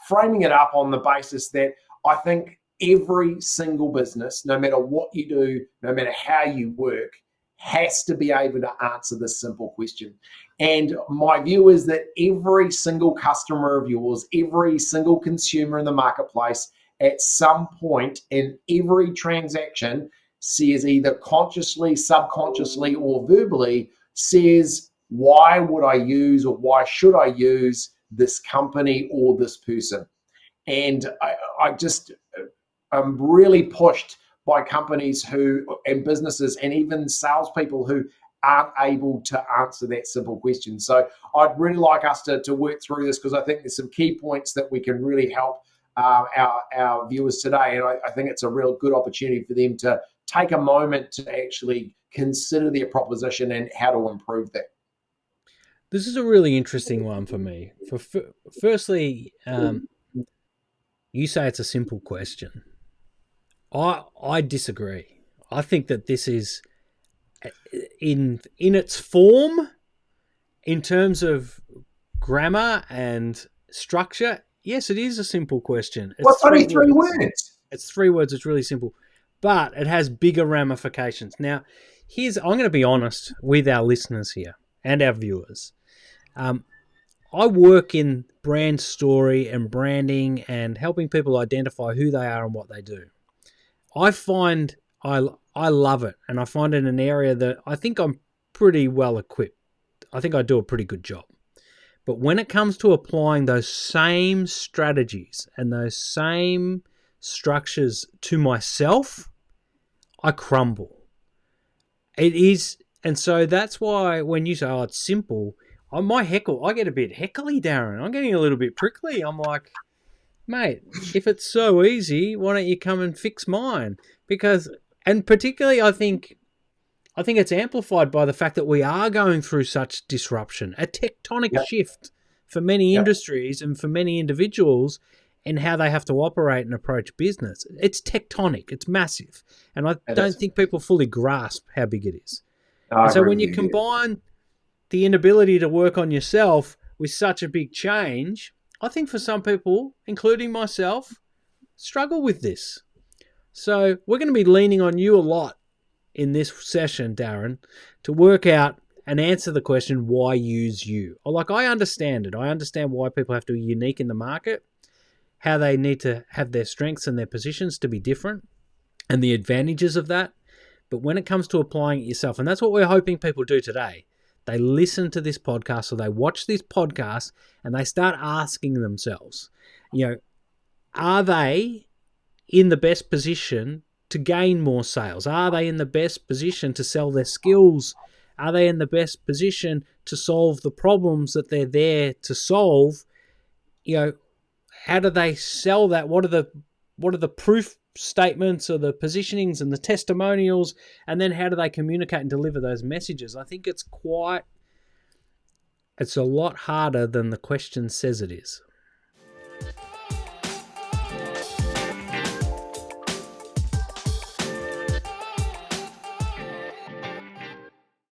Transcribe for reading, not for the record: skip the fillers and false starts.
Framing it up on the basis that I think every single business, no matter what you do, no matter how you work, has to be able to answer this simple question. And my view is that every single customer of yours, every single consumer in the marketplace, at some point in every transaction, says either consciously, subconsciously, or verbally, says, why would I use or why should I use this company or this person? And I'm really pushed by companies and businesses and even salespeople who aren't able to answer that simple question. So I'd really like us to work through this, because I think there's some key points that we can really help our viewers today. And I think it's a real good opportunity for them to take a moment to actually consider their proposition and how to improve that. This is a really interesting one for me. Firstly, you say it's a simple question. I disagree. I think that this is, in its form, in terms of grammar and structure, yes, it is a simple question. What's only 3 words? It's 3 words. It's really simple, but it has bigger ramifications. Now, I'm going to be honest with our listeners here and our viewers. I work in brand story and branding and helping people identify who they are and what they do. I find I love it, and I find it an area that I think I'm pretty well equipped. I think I do a pretty good job. But when it comes to applying those same strategies and those same structures to myself, I crumble. It is, and so that's why when you say, oh, it's simple, I get a bit heckly, Darren. I'm getting a little bit prickly. I'm like, mate, if it's so easy, why don't you come and fix mine? Because, and particularly I think it's amplified by the fact that we are going through such disruption, a tectonic shift for many industries and for many individuals in how they have to operate and approach business. It's tectonic. It's massive. And I don't think people fully grasp how big it is. And so when you combine the inability to work on yourself with such a big change, I think for some people, including myself, struggle with this. So we're going to be leaning on you a lot in this session, Darren, to work out and answer the question, why use you? I understand it. I understand why people have to be unique in the market, how they need to have their strengths and their positions to be different, and the advantages of that. But when it comes to applying it yourself, and that's what we're hoping people do today, they listen to this podcast or they watch this podcast and they start asking themselves, are they in the best position to gain more sales? Are they in the best position to sell their skills? Are they in the best position to solve the problems that they're there to solve? How do they sell that? What are the proof statements or the positionings and the testimonials? And then how do they communicate and deliver those messages? I think it's a lot harder than the question says it is.